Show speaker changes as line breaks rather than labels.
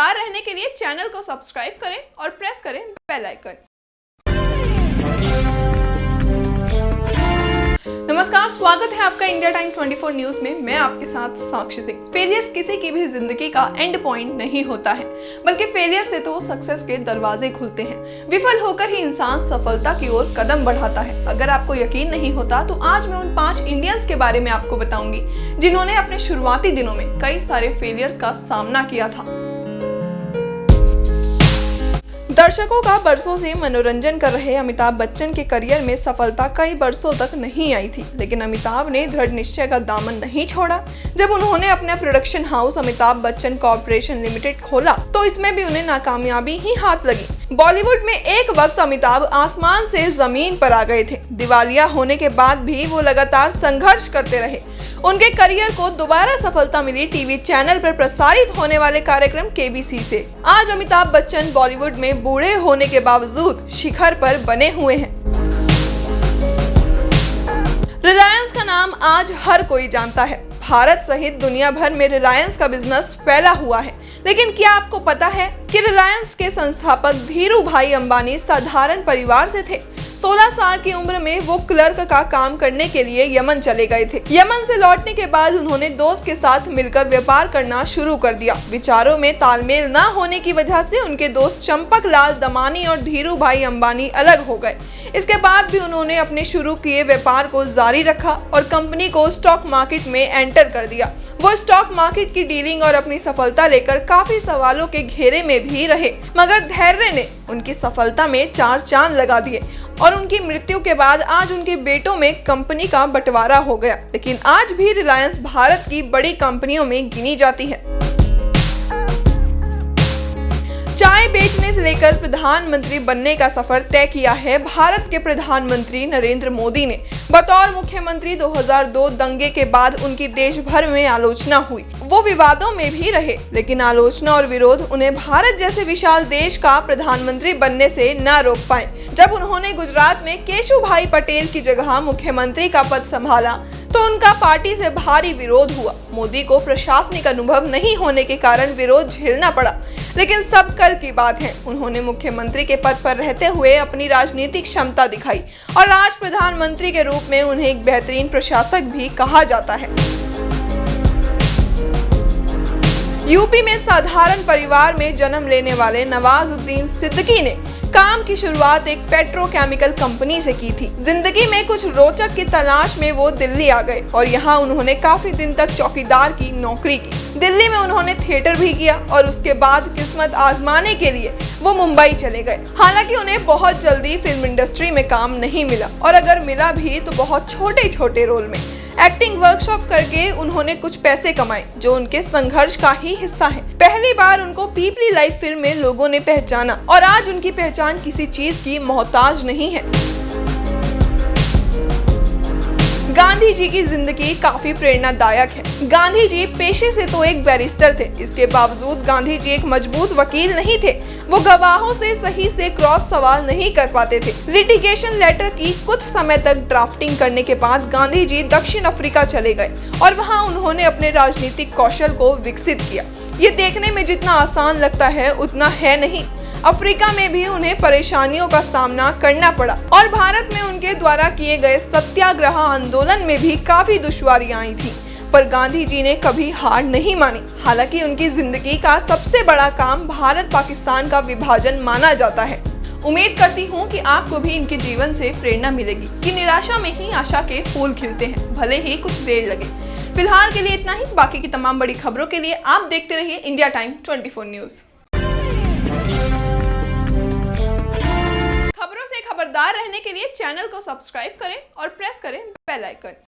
खबरदार रहने के लिए चैनल को सब्सक्राइब करें और प्रेस करें बेल आइकन। नमस्कार, स्वागत है आपका इंडिया टाइम 24 न्यूज में। मैं आपके साथ साक्षी सिंह। फेलियर्स किसी की भी जिंदगी का एंड पॉइंट नहीं होता है, बल्कि फेलियर से तो सक्सेस के दरवाजे खुलते हैं। विफल होकर ही इंसान सफलता की ओर कदम बढ़ाता है। अगर आपको यकीन नहीं होता तो आज मैं उन 5 इंडियंस के बारे में आपको बताऊंगी जिन्होंने अपने शुरुआती दिनों में कई सारे फेलियर्स का सामना किया था। दर्शकों का बरसों से मनोरंजन कर रहे अमिताभ बच्चन के करियर में सफलता कई बरसों तक नहीं आई थी, लेकिन अमिताभ ने दृढ़ निश्चय का दामन नहीं छोड़ा। जब उन्होंने अपना production house Amitabh Bachchan corporation limited खोला तो इसमें भी उन्हें नाकामयाबी ही हाथ लगी। बॉलीवुड में एक वक्त अमिताभ आसमान से जमीन पर आ गए थे। दिवालिया होने के बाद भी वो लगातार संघर्ष करते रहे। उनके करियर को दोबारा सफलता मिली टीवी चैनल पर प्रसारित होने वाले कार्यक्रम केबीसी से। आज अमिताभ बच्चन बॉलीवुड में बूढ़े होने के बावजूद शिखर पर बने हुए हैं। रिलायंस का नाम आज हर कोई जानता है। भारत सहित दुनिया भर में रिलायंस का बिजनेस फैला हुआ है, लेकिन क्या आपको पता है कि रिलायंस के संस्थापक धीरू भाई अंबानी साधारण परिवार से थे। 16 साल की उम्र में वो क्लर्क का काम करने के लिए यमन चले गए थे। यमन से लौटने के बाद उन्होंने दोस्त के साथ मिलकर व्यापार करना शुरू कर दिया। विचारों में तालमेल न होने की वजह से उनके दोस्त चंपक लाल दमानी और धीरू भाई अंबानी अलग हो गए। इसके बाद भी उन्होंने अपने शुरू किए व्यापार को जारी रखा और कंपनी को स्टॉक मार्केट में एंटर कर दिया। वो स्टॉक मार्केट की डीलिंग और अपनी सफलता लेकर काफी सवालों के घेरे में भी रहे, मगर धैर्य ने उनकी सफलता में 4 चांद लगा दिए और उनकी मृत्यु के बाद आज उनके बेटों में कंपनी का बंटवारा हो गया। लेकिन आज भी रिलायंस भारत की बड़ी कंपनियों में गिनी जाती है। चाय बेचने से लेकर प्रधानमंत्री बनने का सफर तय किया है भारत के प्रधानमंत्री नरेंद्र मोदी ने। बतौर मुख्यमंत्री 2002 दंगे के बाद उनकी देश भर में आलोचना हुई। वो विवादों में भी रहे, लेकिन आलोचना और विरोध उन्हें भारत जैसे विशाल देश का प्रधानमंत्री बनने से न रोक पाए। जब उन्होंने गुजरात में केशुभाई पटेल की जगह मुख्यमंत्री का पद संभाला तो उनका पार्टी से भारी विरोध हुआ। मोदी को प्रशासनिक अनुभव नहीं होने के कारण विरोध झेलना पड़ा, लेकिन सब कल की बात है। उन्होंने मुख्यमंत्री के पद पर रहते हुए अपनी राजनीतिक क्षमता दिखाई और आज प्रधानमंत्री के रूप में उन्हें एक बेहतरीन प्रशासक भी कहा जाता है। यूपी में साधारण परिवार में जन्म लेने वाले नवाजुद्दीन सिद्दीकी ने काम की शुरुआत एक पेट्रोकेमिकल कंपनी से की थी। जिंदगी में कुछ रोचक की तलाश में वो दिल्ली आ गए और यहाँ उन्होंने काफी दिन तक चौकीदार की नौकरी की। दिल्ली में उन्होंने थिएटर भी किया और उसके बाद किस्मत आजमाने के लिए वो मुंबई चले गए। हालांकि उन्हें बहुत जल्दी फिल्म इंडस्ट्री में काम नहीं मिला और अगर मिला भी तो बहुत छोटे छोटे रोल में। एक्टिंग वर्कशॉप करके उन्होंने कुछ पैसे कमाए जो उनके संघर्ष का ही हिस्सा है। पहली बार उनको पीपली लाइव फिल्म में लोगों ने पहचाना और आज उनकी पहचान किसी चीज की मोहताज नहीं है। गांधी जी की जिंदगी काफी प्रेरणादायक है। गांधी जी पेशे से तो एक बैरिस्टर थे, इसके बावजूद गांधी जी एक मजबूत वकील नहीं थे। वो गवाहों से सही से क्रॉस सवाल नहीं कर पाते थे। लिटिगेशन लेटर की कुछ समय तक ड्राफ्टिंग करने के बाद गांधी जी दक्षिण अफ्रीका चले गए और वहां उन्होंने अपने राजनीतिक कौशल को विकसित किया। ये देखने में जितना आसान लगता है उतना है नहीं। अफ्रीका में भी उन्हें परेशानियों का सामना करना पड़ा और भारत में उनके द्वारा किए गए सत्याग्रह आंदोलन में भी काफी दुश्वारियां आई थी, पर गांधी जी ने कभी हार नहीं मानी। हालांकि उनकी जिंदगी का सबसे बड़ा काम भारत पाकिस्तान का विभाजन माना जाता है। उम्मीद करती हूँ कि आपको भी इनके जीवन से प्रेरणा मिलेगी कि निराशा में ही आशा के फूल खिलते हैं, भले ही कुछ देर लगे। फिलहाल के लिए इतना ही। बाकी की तमाम बड़ी खबरों के लिए आप देखते रहिए इंडिया टाइम 24 न्यूज। खबरों से खबरदार रहने के लिए चैनल को सब्सक्राइब करें और प्रेस करें बेल आइकन।